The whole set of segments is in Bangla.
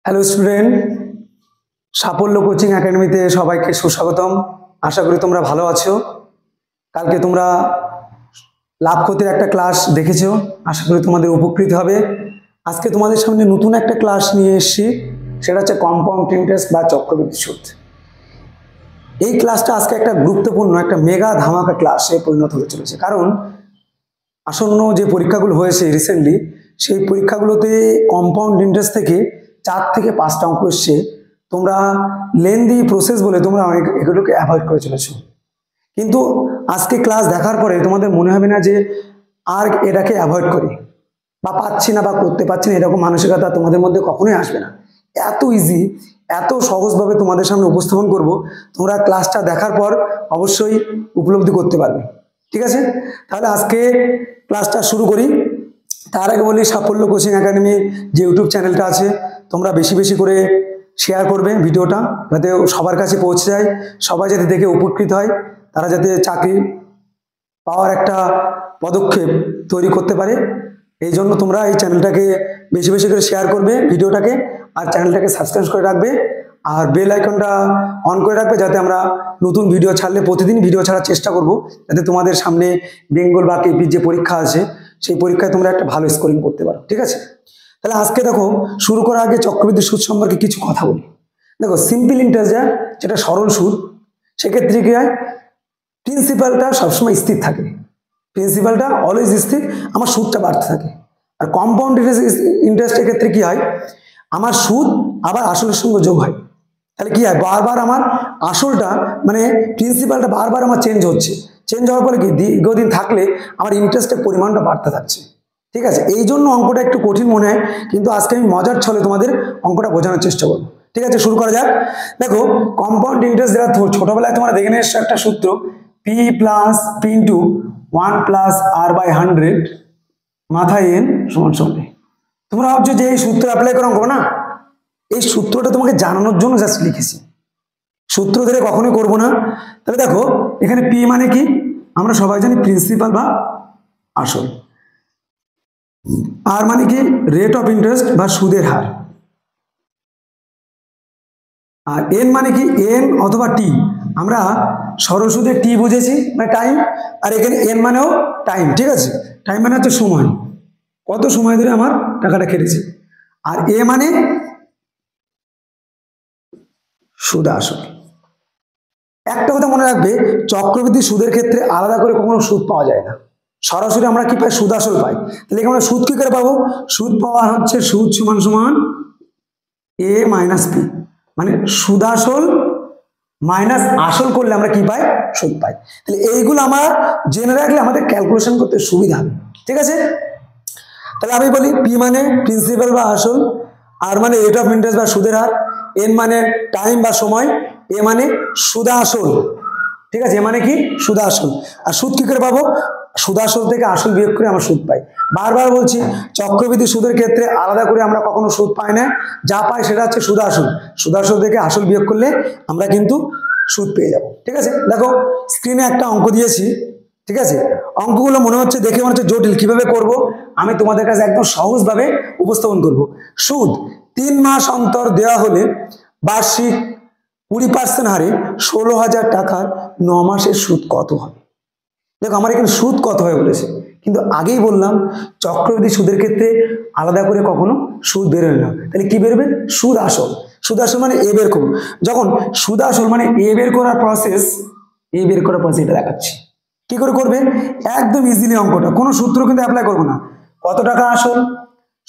হ্যালো স্টুডেন্ট, সাফল্য কোচিং একাডেমিতে সবাইকে সুস্বাগতম। আশা করি তোমরা ভালো আছো। কালকে তোমরা লাভ ক্ষতির একটা ক্লাস দেখেছো, আশা করি তোমাদের উপকৃত হবে। আজকে তোমাদের সামনে নতুন একটা ক্লাস নিয়ে এসেছি, সেটা হচ্ছে কম্পাউন্ড ইন্টারেস্ট বা চক্রবৃদ্ধি সুদ। এই ক্লাসটা আজকে একটা গুরুত্বপূর্ণ একটা মেগা ধামাকা ক্লাসে পরিণত হতে চলেছে, কারণ আসন্ন যে পরীক্ষাগুলো হয়েছে রিসেন্টলি, সেই পরীক্ষাগুলোতে কম্পাউন্ড ইন্টারেস্ট থেকে 4 থেকে 5টা অঙ্ক এসছে। তোমরা লেন্দি প্রসেস বলে তোমরা অনেক এগুলোকে অ্যাভয়েড করে চলেছো, কিন্তু আজকে ক্লাস দেখার পরে তোমাদের মনে হবে না যে আর এটাকে অ্যাভয়েড করি বা পাচ্ছি না বা করতে পারছি না, এরকম মানসিকতা তোমাদের মধ্যে কখনোই আসবে না। এত ইজি, এত সহজভাবে তোমাদের সামনে উপস্থাপন করব, তোমরা ক্লাসটা দেখার পর অবশ্যই উপলব্ধি করতে পারবে। ঠিক আছে, তাহলে আজকে ক্লাসটা শুরু করি। তার আগে বলি, সাফল্য কোচিং একাডেমি যে ইউটিউব চ্যানেলটা আছে, তোমরা বেশি বেশি করে শেয়ার করবে ভিডিওটা, যাতে সবার কাছে পৌঁছে যায়, সবাই যাতে দেখে উপকৃত হয়, তারা যাতে চাকরি পাওয়ার একটা পদক্ষেপ তৈরি করতে পারে। এই জন্য তোমরা এই চ্যানেলটাকে বেশি বেশি করে শেয়ার করবে ভিডিওটাকে, আর চ্যানেলটাকে সাবস্ক্রাইব করে রাখবে, আর বেল আইকনটা অন করে রাখবে, যাতে আমরা নতুন ভিডিও ছাড়লে প্রতিদিন ভিডিও ছাড়ার চেষ্টা করব, যাতে তোমাদের সামনে বেঙ্গল বা কেপির যে পরীক্ষা আছে সেই পরীক্ষায় তোমরা একটা ভালো স্কোরিং করতে পারো। ঠিক আছে, তাহলে আজকে দেখো, শুরু করার আগে চক্রবৃদ্ধি সুদ সম্পর্কে কিছু কথা বলি। দেখো, সিম্পল ইন্টারেস্ট যেটা সরল সুদ, সেক্ষেত্রে কি হয়, প্রিন্সিপালটা সবসময় স্থির থাকে, প্রিন্সিপালটা অলওয়েজ স্থির, আমার সুদটা বাড়তে থাকে। আর কম্পাউন্ড ইন্টারেস্টের ক্ষেত্রে কি হয়, আমার সুদ আবার আসলের সঙ্গে যোগ হয়। তাহলে কি হয়, বারবার আমার আসলটা মানে প্রিন্সিপালটা বারবার আমার চেঞ্জ হচ্ছে, চেঞ্জ হওয়ার ফলে কি দীর্ঘদিন থাকলে আমার ইন্টারেস্টের পরিমাণটা বাড়তে থাকছে। ঠিক আছে, এই জন্য অঙ্কটা একটু কঠিন মনে হয়, কিন্তু আজকে আমি মজার ছলে তোমাদের অঙ্কটা বোঝানোর চেষ্টা করবো। ঠিক আছে, শুরু করা যাক। দেখো, কম্পাউন্ড ইন্টারেস্ট যেটা ছোটবেলায় তোমরা দেখে নিয়ে এসছো একটা সূত্র, P plus P into 1 plus R by 100 মাথায় এন সমান সমান। তোমরা ভাবছো যে এই সূত্র অ্যাপ্লাই করা অঙ্ক না, এই সূত্রটা তোমাকে জানানোর জন্য জাস্ট লিখেছি, সূত্র ধরে কখনোই করবো না। তাহলে দেখো, এখানে পি মানে কি, আমরা সবাই জানি প্রিন্সিপাল বা আসল। আর মানে কি, রেট অফ ইন্টারেস্ট বা সুদের হার। আর এন মানে কি, এন অথবা টি, আমরা সরল সুদে টি বুঝেছি মানে টাইম, আর এখানে এন মানেও টাইম। ঠিক আছে, টাইম মানে হচ্ছে সময়, কত সময় ধরে আমার টাকাটা কেটেছে। আর এ মানে সুদ আসল। একটা কথা মনে রাখবে, চক্রবৃদ্ধি সুদের ক্ষেত্রে আলাদা করে কখনো সুদ পাওয়া যায় না, সরাসরি আমরা কি পাই, সুদ আসল পাই। তাহলে আমরা সুদ কি করে পাবো, সুদ পাওয়া হচ্ছে সুদ সমান সমান এ মাইনাস পি, মানে সুদ আসল মাইনাস আসল করলে আমরা কি পাই, সুদ পাই। তাহলে এইগুলো আমরা জেনে রাখলে আমাদের ক্যালকুলেশন করতে সুবিধা হবে। ঠিক আছে, তাহলে আমি বলি, পি মানে প্রিন্সিপাল বা আসল, আর মানে রেট অফ ইন্টারেস্ট বা সুদের হার, এন মানে টাইম বা সময়, এ মানে সুদা আসল। ঠিক আছে, এ মানে কি, সুদা আসল। আর সুদ কি করে পাবো, সুদা আসল থেকে আসল বিয়োগ করে আমরা সুদ পাই। বারবার বলছি, চক্রবৃদ্ধি সুদের ক্ষেত্রে আলাদা করে আমরা কখনো সুদ পাই না, যা পাই সেটা হচ্ছে সুদা আসল, সুদা আসল থেকে আসল বিয়োগ করলে আমরা কিন্তু সুদ পেয়ে যাব। ঠিক আছে, দেখো স্ক্রিনে একটা অঙ্ক দিয়েছি। ঠিক আছে, অঙ্কগুলো মনে হচ্ছে দেখে মনে হচ্ছে জটিল, কিভাবে করব আমি তোমাদের কাছে একদম সহজভাবে উপস্থাপন করব। সুদ 3 মাস অন্তর দেওয়া হলে বার্ষিক 20% হারে 16,000 টাকার 9 মাসের সুদ কত হবে। দেখো, আমার এখানে সুদ কত হয় বলেছে, কিন্তু আগেই বললাম চক্রবৃদ্ধি সুদের ক্ষেত্রে আলাদা করে কখনো সুদ বেরোয় না। তাহলে কি বেরোবে, সুদ আসল। সুদ আসল মানে এ বের করুন, যখন সুদ আসল মানে এ বের করার প্রসেস, এটা দেখাচ্ছি কি করে করবে, একদম ইজিলি অঙ্কটা, কোনো সূত্র কিন্তু অ্যাপ্লাই করবো না। কত টাকা আসল,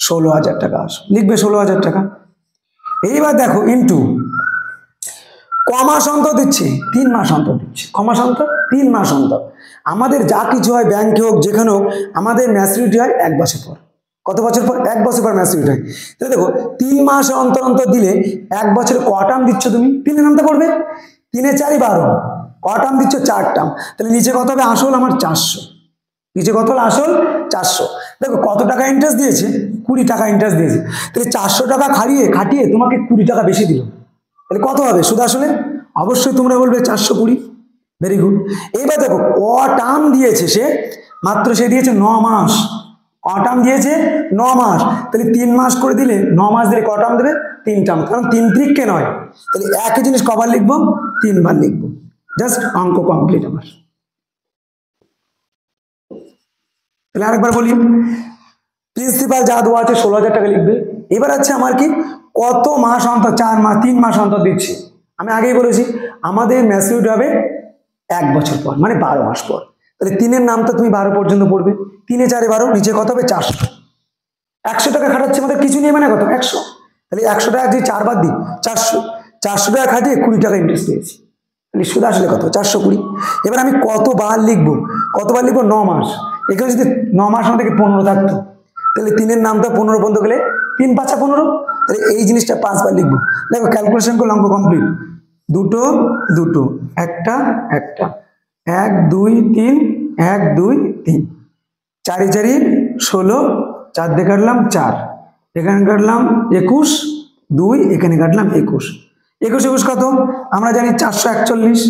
16,000 টাকা আসল, লিখবে 16,000 টাকা। এইবার দেখো ইন্টু কমাস অন্তর দিচ্ছি, 3 মাস অন্তর দিচ্ছি, কমাস অন্তর 3 মাস অন্তর। আমাদের যা কিছু হয়, ব্যাংকে হোক যেখানে হোক, আমাদের ম্যাচুরিটি হয় 1 বছর পর। কত বছর পর, 1 বছর পর ম্যাচুরিটি হয়। তাহলে দেখো, 3 মাস অন্তর অন্তর দিলে 1 বছরে ক টার্ম দিচ্ছ তুমি, 3 নামতে পড়বে, 3 এ 4 12, ক টার্ম দিচ্ছ, 4 টার্ম। তাহলে নিচে কত হবে, আসল আমার 400, নিচে কত হলো, আসল 400। দেখো কত টাকা ইন্টারেস্ট দিয়েছে, 20 টাকা ইন্টারেস্ট দিয়েছে। তাহলে 400 টাকা খাটিয়ে তোমাকে 20 টাকা বেশি দিল, তাহলে কত হবে সুদ আসলে, অবশ্যই তোমরা বলবে 420। Very good. এইবার দেখো ক টার্ম দিয়েছে সে, মাত্র সে দিয়েছে 9 মাস, ক টার্ম দিয়েছে 9 মাস। তাহলে 3 মাস করে দিলে 9 মাস দিলে ক টার্ম দেবে, 3 টার্ম, কারণ 3 ত্রিককে নয়, তাহলে একই জিনিস কবার লিখবো, 3 বার লিখবো। জাস্ট অঙ্ক কমপ্লিট আমার। তাহলে আরেকবার বলি, প্রিন্সিপাল যা দেওয়া আছে 16,000 টাকা লিখবে। এবার আছে আমার কি, কত মাস অন্তর, 4 মাস 3 মাস অন্তর দিচ্ছি। আমি আগেই বলেছি আমাদের ম্যাচিউরিটি হবে 1 বছর পর, মানে 12 মাস পর। তাহলে 3-এর নামটা তুমি 12 পর্যন্ত পড়বে। 3 4 12, নিচে কত হবে 400। 100 টাকা খাটাচ্ছে আমাদের, কিছু নিয়ে মানে কত 100। তাহলে 100 টাকা যদি 4 বার দিই 400, 400 টাকা খাটিয়ে 20 টাকা ইন্টারেস্ট পেয়েছি। তাহলে সুদ আসলে কত, 420। এবার আমি কতবার লিখবো, কতবার লিখবো, 9 মাস। এখানে যদি 9 মাস আমাদেরকে 15 থাকতো, তাহলে 3-এর নামটা 15 পর্যন্ত গেলে 3 5 15, তাহলে এই জিনিসটা 5 বার লিখবো। দেখো ক্যালকুলেশন করলে অঙ্ক কমপ্লিট। দুটো দুটো, একটা একটা, 1 2 3, 1 2 3, 4 4 16, 4 দিয়ে কাটলাম 4, এখানে কাটলাম 21, 2 এখানে কাটলাম 21, 21 কত আমরা জানি 441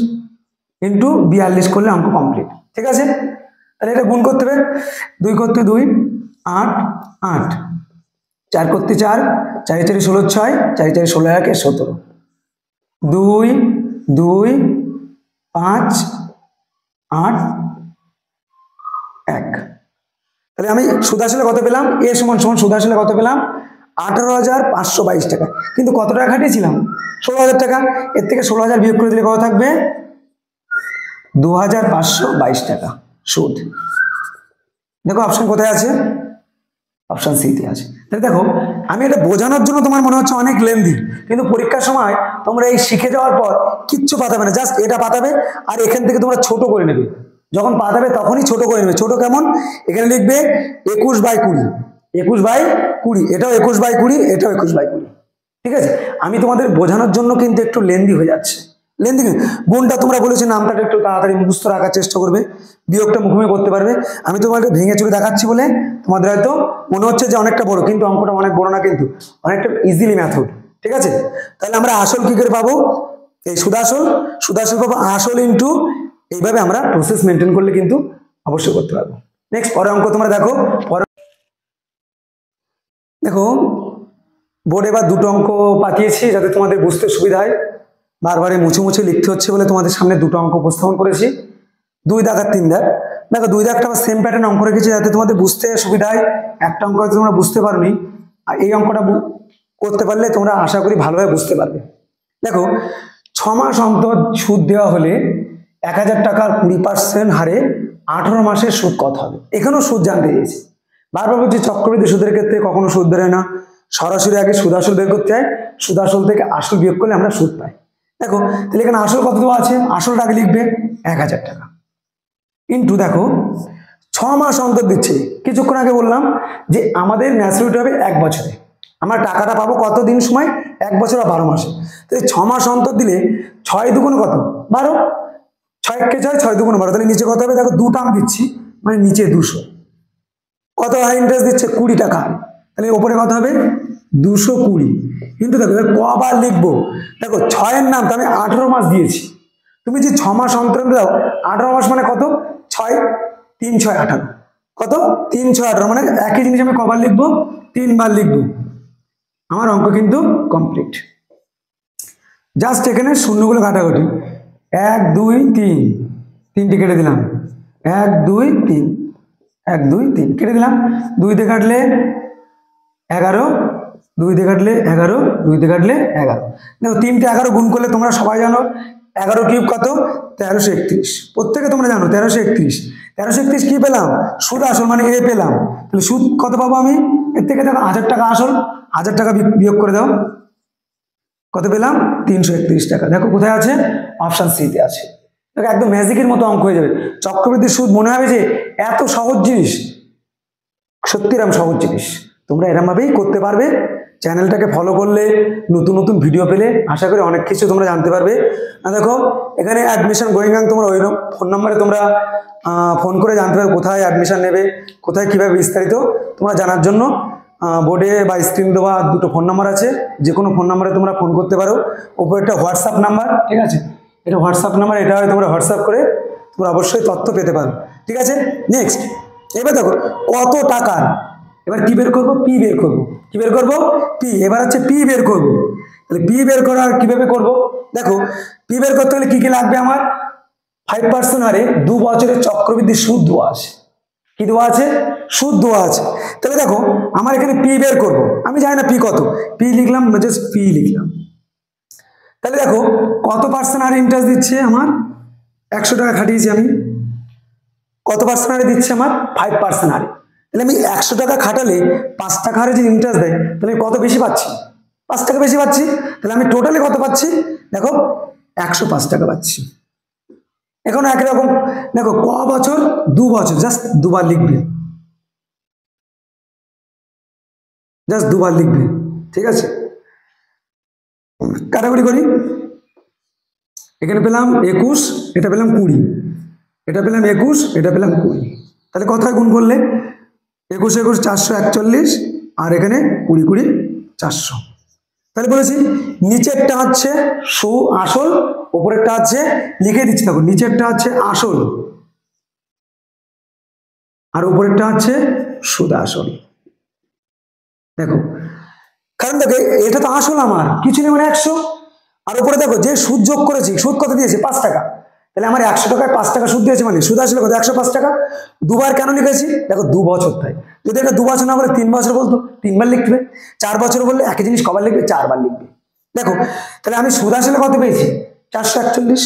ইন্টু 42 করলে অঙ্ক কমপ্লিট। ঠিক আছে, তাহলে এটা গুণ করতে হবে, 2 করতে 2 8 8, 4 করতে 4, 4 4 16 6, 4 4 16 1 17, 2 2 5 8 1। তাহলে আমি সুদ আসলে কত পেলাম, এ সমান সমান সুদ আসলে কত পেলাম, 18,522 টাকা। কিন্তু কত টাকা খাটিয়েছিলাম, 16,000 টাকা। এর থেকে 16,000 বিয়োগ করে দিলে কত থাকবে, 2,522 টাকা সুদ। দেখো অপশন কোথায় আছে, অপশন সি তে আছে। তাহলে দেখো আমি এটা বোঝানোর জন্য তোমার মনে হচ্ছে অনেক লেন্দি, কিন্তু পরীক্ষার সময় তোমরা এই শিখে যাওয়ার পর কিচ্ছু পাতাবে না, জাস্ট এটা পাতাবে আর এখান থেকে তোমরা ছোট করে নেবে। যখন পাতাবে তখনই ছোট করে নেবে। ছোট কেমন, এখানে লিখবে 21/20, 21/20, এটাও 21/20, এটাও 21/20। ঠিক আছে, আমি তোমাদের বোঝানোর জন্য কিন্তু একটু লেন্দি হয়ে যাচ্ছে। লেন্দি গুণটা তোমরা বলেছো নামটা একটু তাড়াতাড়ি মুখস্থ রাখার চেষ্টা করবে, বিয়োগটা মুখে করতে পারবে। আমি তোমাদের ভেঙে চুরে দেখাচ্ছি বলে তোমাদের হয়তো মনে হচ্ছে যে অনেকটা বড়, কিন্তু অঙ্কটা অনেক বড় না, কিন্তু অনেকটা ইজিলি মেথড। ঠিক আছে, তাহলে আমরা আসল কি করে পাবো, এই সুদাসল, সুদাসল পাবো আসল ইন্টু, এইভাবে আমরা প্রসেস মেনটেন করলে কিন্তু অবশ্যই করতে পারবো। নেক্সট পরের অঙ্ক তোমরা দেখো। দেখো বোর্ডে এবার দুটো অঙ্ক পাঠিয়েছি যাতে তোমাদের বুঝতে সুবিধা হয়। বারবারে মুছে মুছে লিখতে হচ্ছে বলে তোমাদের সামনে দুটো অঙ্ক উপস্থাপন করেছি, 2 দাগ আর 3 দাগ। দেখো 2 দাগটা আবার সেম প্যাটার্ন অঙ্ক রেখেছি যাতে তোমাদের বুঝতে সুবিধা হয়। একটা অঙ্ক হয়তো তোমরা বুঝতে পারোনি, আর এই অঙ্কটা করতে পারলে তোমরা আশা করি ভালোভাবে বুঝতে পারবে। দেখো 6 মাস অন্তর সুদ দেওয়া হলে 1,000 টাকার 20% হারে 18 মাসের সুদ কত হবে। এখানেও সুদ জানতে চেয়েছি। বারবার বলছি চক্রবৃদ্ধি সুদের ক্ষেত্রে কখনো সুদ বেরোয় না, সরাসরি আগে সুদ আসল বের করতে হয়, সুদ আসল থেকে আসল বিয়োগ করলে আমরা সুদ পাই। দেখো তাহলে এখানে আসল কত দেওয়া আছে, আসলটা আগে লিখবে 1,000 টাকা ইন্টু, দেখো 6 মাস অন্তর দিচ্ছে। কিছুক্ষণ আগে বললাম যে আমাদের ম্যাচুরিটি হবে 1 বছরে, আমরা টাকাটা পাবো কত দিন সময়, 1 বছর বা 12 মাসে। তাহলে 6 মাস অন্তর দিলে 6 দুগুণ কত 12, 6 কে 6, 6 দুগুণ 12। তাহলে নিচে কত হবে, দেখো 2 টার্ম দিচ্ছি, মানে নিচে 200। কত হাই ইন্টারেস্ট দিচ্ছে, 20 টাকা। তাহলে ওপরে কত হবে 220। কিন্তু দেখো কবার লিখবো, দেখো 6-এর নাম তো আমি 18 মাস দিয়েছি, তুমি যে 6 মাস অন্তর দাও 18 মাস মানে কত, 6 3 6 18, কত 3 6 18, মানে একই জিনিস আমি কবার লিখবো, 3 বার লিখবো। আমার অঙ্ক কিন্তু কমপ্লিট। জাস্ট এখানে শূন্যগুলো কাটাকুটি, 1 2 3, 3টি কেটে দিলাম, 1 2 3, 1 2 3 কেটে দিলাম। 2 দিয়ে কাটলে 11, 2 দিয়ে কাটলে 11, 2 দিয়ে কাটলে 11। দেখো 3টে 11 গুণ করলে তোমরা সবাই জানো 11 কিউব কত, 1331। প্রত্যেকে তোমরা জানো 1331। 1331 কি পেলাম, সুদ আসল মানে এ পেলাম। তাহলে সুদ কত পাবো আমি, এর থেকে দেখো 1,000 টাকা আসল, 1,000 টাকা বিয়োগ করে দাও, কত পেলাম 331 টাকা। দেখো কোথায় আছে, অপশন সি তে আছে। দেখো একদম ম্যাজিকের মতো অঙ্ক হয়ে যাবে। চক্রবৃদ্ধি সুদ মনে হবে যে এত সহজ জিনিস, সত্যি এরকম সহজ জিনিস, তোমরা এরকম ভাবেই করতে পারবে। চ্যানেলটাকে ফলো করলে নতুন নতুন ভিডিও পেলে আশা করি অনেক কিছু তোমরা জানতে পারবে। দেখো এখানে অ্যাডমিশন গোয়িং অন, তোমরা ওই ফোন নম্বরে তোমরা ফোন করে জানতে পারবে কোথায় অ্যাডমিশন নেবে, কোথায় কিভাবে বিস্তারিত তোমরা জানার জন্য বোর্ডে বা স্ক্রিন দেওয়া দুটো ফোন নাম্বার আছে, যে কোনো ফোন নাম্বারে তোমরা ফোন করতে পারো। ওপরে একটা হোয়াটসঅ্যাপ নাম্বার, ঠিক আছে, এটা হোয়াটসঅ্যাপ নাম্বার, এটা হয় তোমরা হোয়াটসঅ্যাপ করে তোমরা অবশ্যই তথ্য পেতে পারো। ঠিক আছে, নেক্সট এবার দেখো কত টাকার এবার কি বের করব, পি বের করব। কি বের করব, পি। এবার হচ্ছে পি বের করব। তাহলে পি বের করার কিভাবে করব, দেখো পি বের করতে হলে কি কি লাগবে আমার, 5% হারে 2 বছরের চক্রবৃদ্ধি সুদ দেওয়া আছে। কি দেওয়া আছে, সুদ দেওয়া আছে। তাহলে দেখো আমার এখানে পি বের করব, আমি জানি না পি কত, পি লিখলাম, জাস্ট পি লিখলাম। তাহলে দেখো কত পার্সেন্ট হারে ইন্টারেস্ট দিচ্ছে আমার, 100 টাকা খাটিয়েছি আমি, কত পার্সেন্ট হারে দিচ্ছে আমার, 5% হারে। তাহলে আমি 100 টাকা খাটালে 5 টাকা হারে যদি ইন্টারেস্ট দেয়, তাহলে আমি কত বেশি পাচ্ছি, 5 টাকা বেশি পাচ্ছি। তাহলে আমি টোটালে কত পাচ্ছি, দেখো 105 টাকা পাচ্ছি। এখন একরকম দেখো ক বছর, 2 বছর, জাস্ট দুবার লিখবে, জাস্ট দুবার লিখবে, ঠিক আছে। কাটাকুটি করি, এখানে পেলাম 21, এটা পেলাম 20, এটা পেলাম 21, এটা পেলাম 20। তাহলে কথায় গুণ করলে 21 21 441, আর এখানে 20 20 400। তাহলে বলেছি নিচেরটা হচ্ছে আসল, উপরেরটা হচ্ছে লিখে দিচ্ছি, দেখো নিচেরটা হচ্ছে আসল আর উপরেরটা হচ্ছে সুদ আসল। দেখো কারণ দেখো এটা তো আসল আমার কিছু নেই, মানে 100, আর উপরে দেখো যে সুদ যোগ করেছি, সুদ কত দিয়েছে, 5 টাকা। তাহলে আমার 100 টাকায় 5 টাকা সুদ দিয়েছে, মানে সুদ আসলে কত, 105 টাকা। দুবার কেন লিখেছি, দেখো 2 বছর, তাই যদি এটা 2 বছর না বলে 3 বছর বলতো 3 বার লিখবে, 4 বছর বললে একই জিনিস কবার লিখবে, 4 বার লিখবে। দেখো তাহলে আমি সুদ আসলে কত পেয়েছি, 441,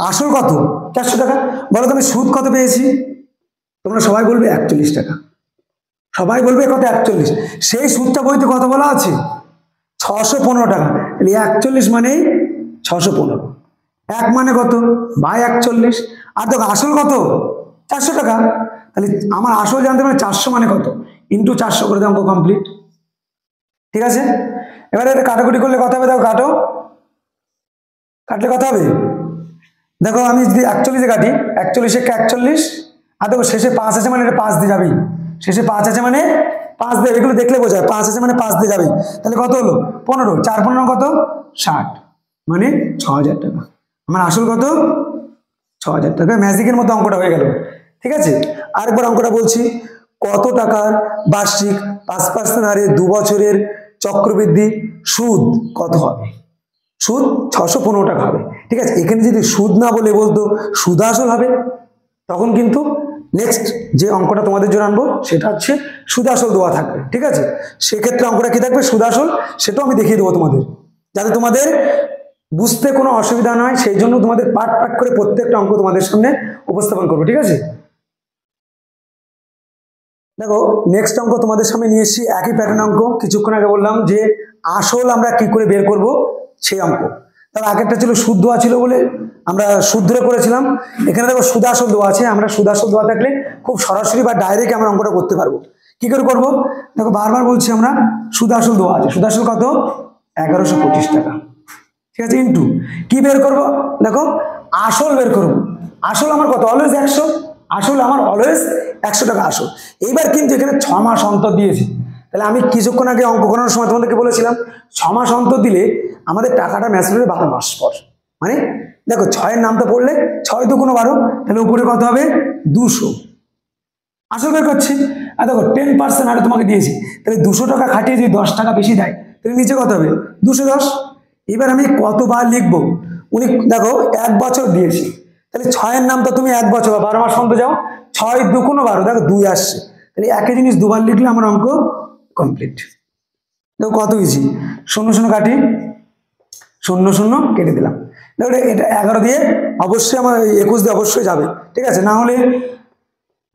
আসল কত 400 টাকা। বলো তুমি সুদ কত পেয়েছি, তোমরা সবাই বলবে 41 টাকা, সবাই বলবে কত, 41। সেই সুদটা বইতে কত বলা আছে, 615 টাকা। তাহলে 41 মানেই 615, এক মানে কত বাই 41, আর দেখো আসল কত 400 টাকা। তাহলে আমার আসল জানতে পারে 400 মানে কত, ইন্টু 400 করে দাও, অঙ্ক কমপ্লিট। ঠিক আছে, এবারে এটা কাটাকুটি করলে কত হবে, দেখো কাটো, কাটলে কত হবে, দেখো আমি যদি 41 কাটি, 41 কে 41, আর দেখো শেষে 5 আছে মানে এটা 5 দিয়ে যাবেই, শেষে 5 আছে মানে 5 দিয়ে, এগুলো দেখলে বোঝায় 5 আছে মানে 5 দিয়ে যাবেই। তাহলে কত হলো 15, 4 15 কত 60, মানে 6000 টাকা। আমার আসল কত 6000 টাকা। ম্যাজিকের মতো অঙ্কটা হয়ে গেল। ঠিক আছে, আরেকবার অঙ্কটা বলছি, কত টাকার বার্ষিক 5% হারে 2 বছরের চক্রবৃদ্ধি সুদ কত হবে, সুদ 615 টাকা হবে। ঠিক আছে, এখানে যদি সুদ না বলে বলতো সুদ আসল হবে, তখন কিন্তু নেক্সট যে অঙ্কটা তোমাদের জন্য আনবো সেটা হচ্ছে সুদ আসল দেওয়া থাকবে। ঠিক আছে, সেক্ষেত্রে অঙ্কটা কি থাকবে, সুদ আসল, সেটাও আমি দেখিয়ে দেবো তোমাদের, যাতে তোমাদের বুঝতে কোনো অসুবিধা না হয়, সেই জন্য তোমাদের পার্ট পার্ট করে প্রত্যেকটা অঙ্ক তোমাদের সামনে উপস্থাপন করবো। ঠিক আছে, দেখো নেক্সট অঙ্ক তোমাদের সামনে নিয়ে এসেছি, একই প্যাটার্ন অঙ্ক। কিছুক্ষণ আগে বললাম যে আসল আমরা কি করে বের করব সেই অঙ্ক। তার আগেরটা ছিল সুদ দেওয়া ছিল বলে আমরা সুদ ধরে করেছিলাম, এখানে দেখো সুদ আসল দেওয়া আছে। আমরা সুদ আসল দেওয়া থাকলে খুব সরাসরি বা ডাইরেক্ট আমরা অঙ্কটা করতে পারবো। কি করে করবো, দেখো বারবার বলছি আমরা সুদ আসল দেওয়া আছে, সুদ আসল কত 1125 টাকা। ঠিক আছে, ইন্টু কি বের করবো, দেখো আসল বের করবো। আসল আমার কত, অলওয়েজ 100, আসল আমার অলওয়েজ 100 টাকা আসল। এইবার কিন্তু এখানে 6 মাস অন্তর দিয়েছি, তাহলে আমি কিছুক্ষণ আগে অঙ্ক করানোর সময় তোমাদেরকে বলেছিলাম 6 মাস অন্তর দিলে আমাদের টাকাটা ম্যাচিউর হবে 12 মাস পর। মানে দেখো 6-এর নামটা পড়লে 6 2 12, তাহলে উপরে কত হবে 200, আসল বের করছি। আর দেখো 10% হারে তোমাকে দিয়েছি, তাহলে 200 টাকা খাটিয়ে যদি 10 টাকা বেশি দেয়, তাহলে নিচে কত হবে 210। এবার আমি কতবার লিখবো, উনি দেখো 1 বছর দিয়েছি, তাহলে 6-এর নামটা তুমি 1 বছর বা 12 মাস অন্তর যাও, 6 2 12, দেখো 2 আসছে, তাহলে একই জিনিস দুবার লিখলে আমার অঙ্ক কমপ্লিট। দেখো কত ইজি, 0 0 কাটি, 0 0 কেটে দিলাম। দেখো এটা 11 দিয়ে অবশ্যই আমার 21 দিয়ে অবশ্যই যাবে। ঠিক আছে, না হলে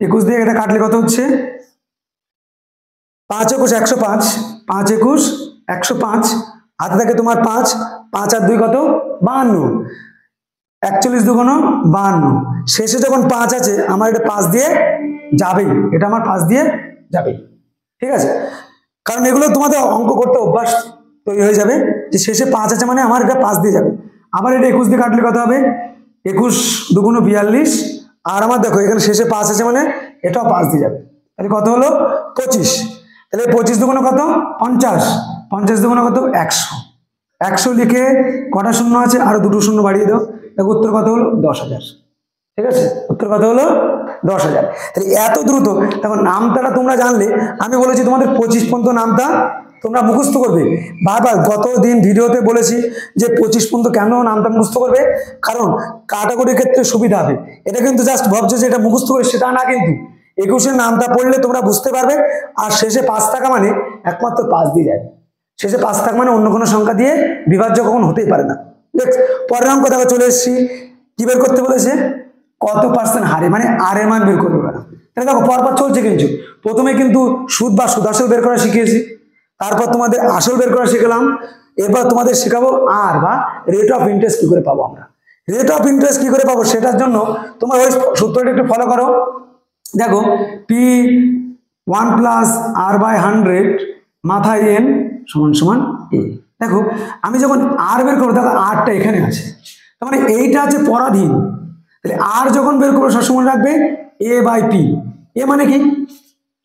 21 দিয়ে এটা কাটলে কত হচ্ছে, 5 21 105, 5 21 105, হাতে থাকে তোমার 5, 5 আর 2 কত 52, 41 2 52, শেষে যখন 5 আছে আমার এটা 5 দিয়ে যাবেই, এটা আমার 5 দিয়ে যাবেই। ঠিক আছে, কারণ এগুলো তোমাদের অঙ্ক করতে অভ্যাস তৈরি হয়ে যাবে, যে শেষে 5 আছে মানে আমার এটা 5 দিয়ে যাবে। আবার এটা 21 দিয়ে কাটলে কত হবে, 21 2 42, আর আমার দেখো এখানে শেষে 5 আছে মানে এটাও 5 দিয়ে যাবে, তাহলে কত হলো 25। তাহলে 25 2 কত 50, 50 2 কত 100, 100 লিখে কটা শূন্য আছে, আরো দুটো শূন্য বাড়িয়ে দাও, দেখো উত্তর কত হলো 10,000। ঠিক আছে, উত্তর কত হলো 10,000। তাহলে এত দ্রুত দেখো নামতাটা তোমরা জানলে, আমি বলেছি তোমাদের 25 পর্যন্ত নামতা তোমরা মুখস্থ করবে। বারবার গত দিন ভিডিওতে বলেছি যে 25 পর্যন্ত কেন নামতা মুখস্থ করবে, কারণ কাটাগরির ক্ষেত্রে সুবিধা হবে। এটা কিন্তু জাস্ট ভাবছো যে এটা মুখস্থ করে, সেটা না, কিন্তু 21-এর নামতা পড়লে তোমরা বুঝতে পারবে। আর শেষে 5 টাকা মানে একমাত্র 5 দিয়ে যায়, শেষে 5 টাকা মানে অন্য কোনো সংখ্যা দিয়ে বিভাজ্য কখন হতেই পারে না। দেখ পরের অঙ্ক দেখো চলে এসেছি, কি বের করতে বলেছে, কত পার্সেন্ট হারে, মানে আর এর মান বের করবে না। তাহলে দেখো পরপর চলছে, কিন্তু প্রথমে কিন্তু সুদ বা সুদাসল বের করা শিখিয়েছি, তারপর তোমাদের আসল বের করা শিখলাম, এরপর তোমাদের শেখাবো আর বা রেট অফ ইন্টারেস্ট কি করে পাবো আমরা। রেট অফ ইন্টারেস্ট কি করে পাবো সেটার জন্য তোমরা ওই সূত্রটা একটু ফলো করো। দেখো P1 প্লাস আর বাই 100 মাথায় n সমান সমান a। দেখো আমি যখন আর বের করবো, দেখো আরটা এখানে আছে, তার মানে এইটা আছে পরাধীন। তাহলে আর যখন বের করবো সবসময় রাখবে a বাই পি। এ মানে কি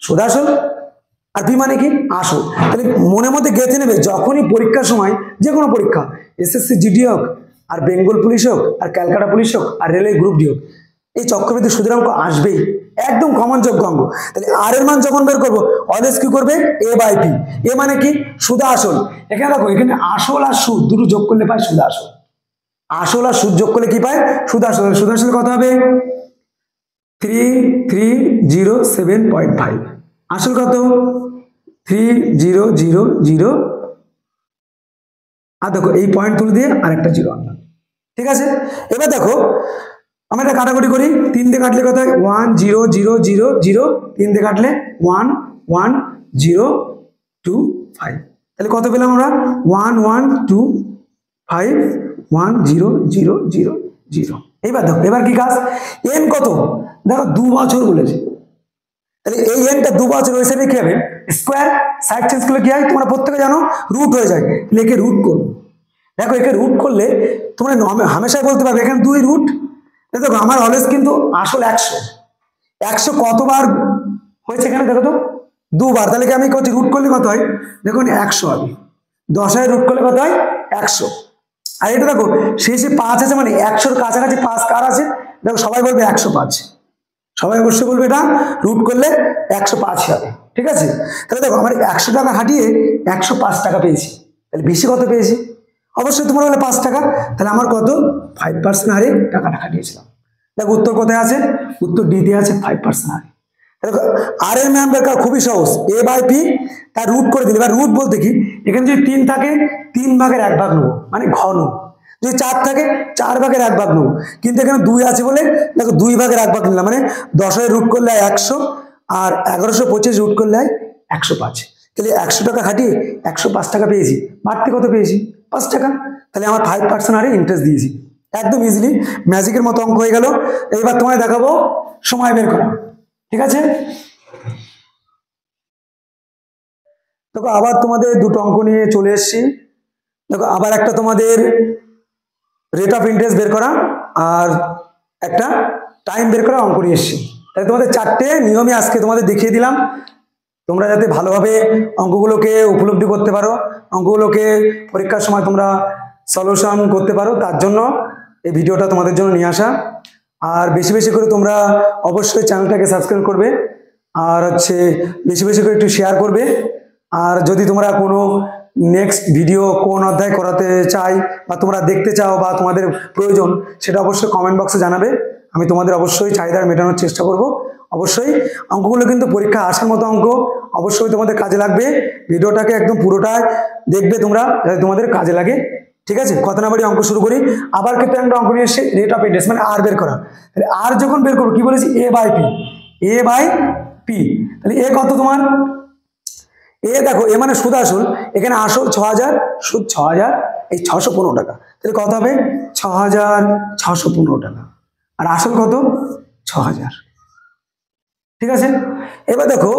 সুদ আসল, আর পি মানে কি আসল। তাহলে মনের মধ্যে গেঁথে নেবে, যখনই পরীক্ষার সময়, যে কোনো পরীক্ষা, এসএসসি জিডি হোক, আর বেঙ্গল পুলিশ হোক, আর ক্যালকাটা পুলিশ হোক, আর রেলওয়ে গ্রুপ ডি হোক, এই চক্রবৃদ্ধি সুদের অঙ্ক আসবেই, একদম কমন যোগ্য অঙ্ক। তাহলে আর এর মান যখন বের করবো অলওয়েজ কি করবে এ বাই পি। এ মানে কি সুদ আসল। এখানে দেখো এখানে আসল আর সুদ দুটো যোগ করলে পায় সুদ আসল, আসল আর সুদ যোগ করলে কি পায় সুদ আসল। সুদ আসল কত হবে 3307.5, আসল কত 3000, আর দেখো এই পয়েন্ট তুলে দিয়ে আরেকটা জিরো আনলাম। ঠিক আছে, এবার দেখো আমরা এটা কাটাকুটি করি, 3 দিয়ে কাটলে কত হয় 1 0 0 0 0, 3 দিয়ে কাটলে 1 1 0 2 5। তাহলে কত পেলাম আমরা 1 1 2 5 1 0 0 0 0। এবার দেখো এবার কি কাজ, এন কত, দেখো 2 বছর বলেছে, তাহলে এই এনটা 2 বছর, ওই সাইডে কি হবে স্কোয়ার, সাইড চেঞ্জ করলে কি হয় তোমরা প্রত্যেকে জানো রুট হয়ে যায়, তাহলে একে রুট করবো। দেখো একে রুট করলে তোমরা হামেশাই বলতে পারবে এখানে 2 রুট। দেখো আমার অলওয়েজ কিন্তু আসল 100 কতবার হয়েছে এখানে দেখো তো 2 বার, তাহলে কি আমি করছি রুট করলে কত হয় দেখুন 100 হবে, 10 রুট করলে কত হয় 100। আর এটা দেখো শেষে 5 আছে, মানে 100-র কাছাকাছি 5 কার আছে, দেখো সবাই বলবে 105, সবাই অবশ্যই বলবে এটা রুট করলে 105 হবে। ঠিক আছে, তাহলে দেখো আমার 100 টাকা হাঁটিয়ে 105 টাকা পেয়েছি, তাহলে বেশি কত পেয়েছি অবশ্যই তোমরা বলে 5 টাকা, তাহলে আমার কত 5% হারে টাকাটা খাটিয়েছিলাম। দেখো উত্তর কোথায় আছে, উত্তর ডিতে আছে 5% হারে। দেখো আর এর মান বের করা খুবই সহজ, এ বাই পি তার রুট করে দিলে। এবার রুট বলতে কি, এখানে যদি 3 থাকে 3 ভাগের 1 ভাগ নেবো, মানে ঘন। যদি 4 থাকে 4 ভাগের 1 ভাগ নেবো, কিন্তু এখানে 2 আছে বলে দেখো 2 ভাগের 1 ভাগ নিলাম, মানে 10 রুট করলে 100, আর 1125 রুট করলে 105। তাহলে 100 টাকা খাটিয়ে 105 টাকা পেয়েছি, বাড়তি কত পেয়েছি 5 টাকা, তাহলে আমার 5% হারে ইন্টারেস্ট দিয়েছি। একদম ইজিলি ম্যাজিকের মতো অঙ্ক হয়ে গেল। এইবার তোমায় দেখাবো সময় বের করা। ঠিক আছে, দেখো আবার তোমাদের দুটো অঙ্ক নিয়ে চলে এসেছি। দেখো আবার একটা তোমাদের রেট অফ ইন্টারেস্ট বের করা আর একটা টাইম বের করা অঙ্ক নিয়ে এসেছি। তাহলে তোমাদের 4টে নিয়মই আজকে তোমাদের দেখিয়ে দিলাম, তোমরা যাতে ভালোভাবে অঙ্কগুলোকে উপলব্ধি করতে পারো, অঙ্কগুলোকে পরীক্ষার সময় তোমরা সলিউশন করতে পারো, তার জন্য এই ভিডিওটা তোমাদের জন্য নিয়ে আসা। আর বেশি বেশি করে তোমরা অবশ্যই চ্যানেলটাকে সাবস্ক্রাইব করবে, আর হচ্ছে বেশি বেশি করে একটু শেয়ার করবে। আর যদি তোমরা কোনো নেক্সট ভিডিও কোন অধ্যায় করাতে চাই বা তোমরা দেখতে চাও বা তোমাদের প্রয়োজন, সেটা অবশ্যই কমেন্ট বক্সে জানাবে, আমি তোমাদের অবশ্যই চাহিদা মেটানোর চেষ্টা করব। অবশ্যই অঙ্কগুলো কিন্তু পরীক্ষা আসার মতো অঙ্ক, অবশ্যই তোমাদের কাজে লাগবে। ভিডিওটাকে একদম পুরোটাই দেখবে তোমরা, যাতে তোমাদের কাজে লাগে। ঠিক আছে, কথা না বাড়ি অঙ্ক শুরু করি। আবার ক্ষেত্রে একটা অঙ্ক নিয়ে এসে রেট অফ ইন্টারেস্ট, মানে আর বের করা। তাহলে আর যখন বের করবো কি বলেছি A by P, A by P. তাহলে এ কত তোমার এ, দেখো এ মানে সুদ আসল, এখানে আসল 6000, সুদ 6000, এই 615 টাকা, তাহলে কত হবে 6615 টাকা, আর আসল কত 6000। ঠিক আছে, এবার দেখো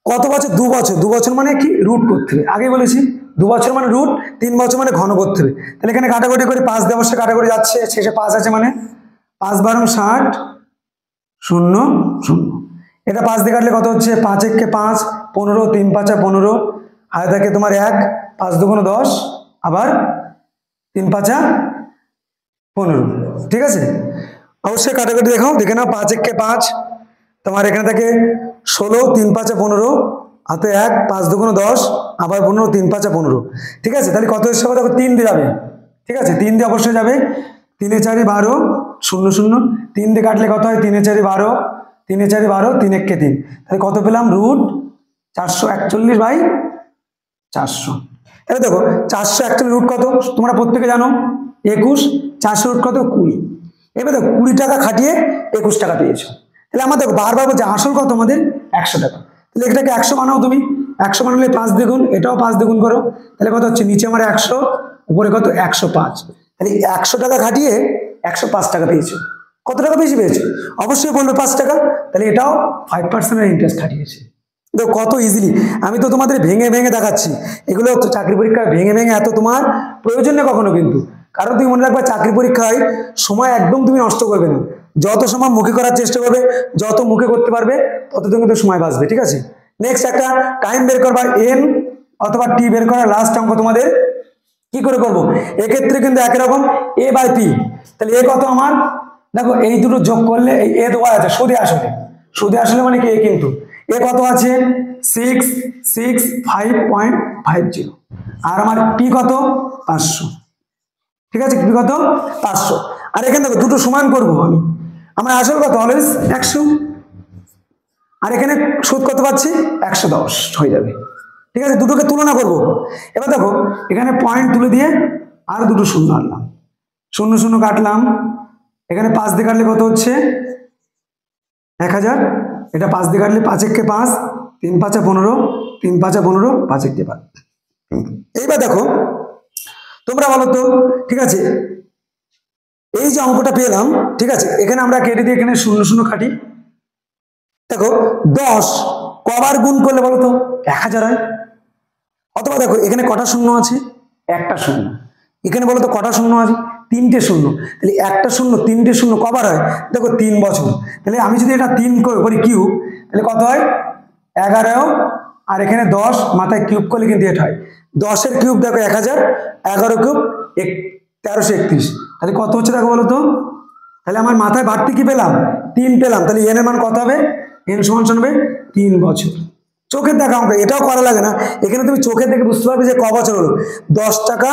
কত বছর 2 বছর, 2 বছর মানে কি রুট করতে হবে, আগে বলেছি 2 বছর মানে রুট, 3 বছর মানে ঘন করতে হবে। তাহলে এখানে কাটাকুটি করে 5 দিয়ে অবশ্যই কাটাকুটি যাচ্ছে, শেষে 5 আছে, মানে 5 12 60 0 0। এটা 5 দিয়ে কাটলে কত হচ্ছে 5 1 5 15, 3 5 15, আর থাকে তোমার 1 5 2 10, আবার 3 5 15। ঠিক আছে, অবশ্যই কাটাকাটি দেখে নাও, 5 1 5, তোমার এখানে থাকে 16, 3 5 15, হাতে 1, 5 2 10, আবার 15, 3 5 15। ঠিক আছে, তাহলে কত এসে দেখো 3 দিয়ে যাবে। ঠিক আছে, 3 দিয়ে অবশ্যই যাবে। 3 4 12 0 0, 3 দিয়ে কাটলে কত হয়? 3 4 12, 3 4 12, 3 1 3, তাহলে কত পেলাম? রুট 441/400। এবার দেখো 441 রুট কত তোমরা প্রত্যেকে জানো? 21। 400 রুট কত? 20। এবার দেখো 20 টাকা খাটিয়ে 21 টাকা পেয়েছো। তাহলে আমার দেখো বারবার বলছে আসল কত আমাদের? 100 টাকা। তাহলে এটাকে 100 বানাও তুমি। 100 বানালে 5 দ্বিগুণ, এটাও 5 দ্বিগুণ করো, তাহলে কত হচ্ছে? নিচে আমার 100, উপরে কত? 105। তাহলে 100 টাকা খাটিয়ে 105 টাকা পেয়েছো। কত টাকা বেশি পেয়েছো? অবশ্যই বলবে 5 টাকা। তাহলে এটাও 5% ইন্টারেস্ট খাটিয়েছে। দেখো কত ইজিলি আমি তো তোমাদের ভেঙে ভেঙে দেখাচ্ছি। এগুলো তো চাকরি পরীক্ষায় ভেঙে ভেঙে এত তোমার প্রয়োজন নেই কখনো কিন্তু। কারণ তুমি মনে রাখবা চাকরি পরীক্ষায় সময় একদম তুমি নষ্ট করবে না। যত সময় মুখে করার চেষ্টা করবে, যত মুখে করতে পারবে তত কিন্তু সময় বাঁচবে। ঠিক আছে, নেক্সট একটা টাইম বের করবা, এন অথবা টি বের করার লাস্ট অঙ্ক তোমাদের কি করে করবো? এক্ষেত্রে কিন্তু একই রকম এ বাই পি। তাহলে এ কত আমার? দেখো এই দুটো যোগ করলে এই এ দেওয়া আছে সুদে আসলে। সুদে আসলে মানে কি? এ কিন্তু এ কত আছে? 665.50। আর আমার পি কত? 500। ঠিক আছে, পি কত? 500। আর এখানে দেখো দুটো সমান করবো আমি। আমার আসল কত? অলওয়েজ 100। আর এখানে সুদ কত পাচ্ছি? 110 হয়ে যাবে। ঠিক আছে, দুটোকে তুলনা করব। এবার দেখো এখানে পয়েন্ট তুলে দিয়ে আর দুটো শূন্য আনলাম, 0 0 কাটলাম। এখানে 5 দিয়ে কাটলে কত হচ্ছে? 1000। এটা 5 দিয়ে কাটলে 5 1 5, 3 5 15, 3 5 15, 5 1 5। এইবার দেখো তোমরা বলো তো, ঠিক আছে, এই যে অঙ্কটা পেলাম, ঠিক আছে, এখানে আমরা কেটে দিয়ে এখানে 0 0 কাটি। দেখো 10 কবার গুণ করলে বলো তো 1000 হয়? অথবা দেখো এখানে কটা শূন্য আছে? একটা শূন্য। এখানে বলো তো কটা শূন্য আছে? 3টে শূন্য। তাহলে একটা শূন্য 3টে শূন্য কবার হয়? দেখো 3 বছর। তাহলে আমি যদি এটা 3 করি কিউব, তাহলে কত হয়? 11। আর এখানে 10 মাথায় কিউব করলে কিন্তু এটা হয় 10 এর কিউব। দেখো 1000, 11 কিউব 1331। তাহলে কত হচ্ছে দেখো বলো তো? তাহলে আমার মাথায় বাড়তি কি পেলাম? 3 পেলাম। তাহলে এন এর মান কত হবে? এন সমান হবে 3 বছর। চোখের দেখা অঙ্ক, এটাও করা লাগে না। এখানে তুমি চোখের দেখে বুঝতে পারবে যে ক বছর হলো। 10 টাকা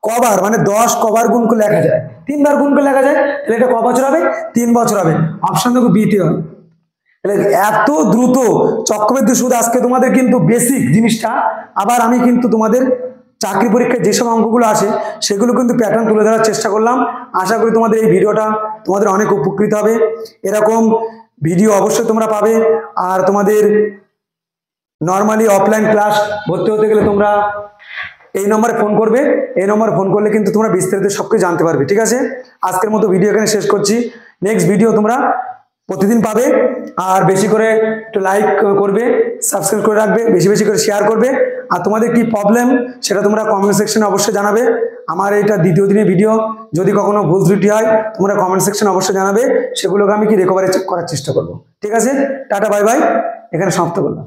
কবার, মানে 10 কবার গুণ করলে 1000, 3 বার গুণ করলে 1000। তাহলে এটা ক বছর হবে? 3 বছর হবে। অপশন দেখো বিটি হবে। তাহলে এত দ্রুত চক্রবৃদ্ধি সুদ আজকে তোমাদের কিন্তু বেসিক জিনিসটা। আবার আমি কিন্তু তোমাদের চাকরি পরীক্ষায় যেসব অঙ্কগুলো আসে সেগুলো কিন্তু প্যাটার্ন তুলে ধরার চেষ্টা করলাম। আশা করি তোমাদের এই ভিডিওটা তোমাদের অনেক উপকৃত হবে। এরকম ভিডিও অবশ্যই তোমরা পাবে। আর তোমাদের নর্মালি অফলাইন ক্লাস ভর্তি হতে গেলে তোমরা এই নম্বরে ফোন করবে। এই নম্বরে ফোন করলে কিন্তু তোমরা বিস্তারিত সবকিছু জানতে পারবে। ঠিক আছে, আজকের মতো ভিডিও এখানে শেষ করছি। নেক্সট ভিডিও তোমরা প্রতিদিন পাবে। আর বেশি করে একটু লাইক করবে, সাবস্ক্রাইব করে রাখবে, বেশি বেশি করে শেয়ার করবে। আর তোমাদের কি প্রবলেম সেটা তোমরা কমেন্ট সেকশনে অবশ্যই জানাবে। আমার এটা দ্বিতীয় দিনের ভিডিও, যদি কখনো ভুল ত্রুটি হয় তোমরা কমেন্ট সেকশনে অবশ্যই জানাবে, সেগুলোকে আমি কি রিকভারি করার চেষ্টা করব। ঠিক আছে, টাটা বাই বাই, এখানে সমাপ্ত করলাম।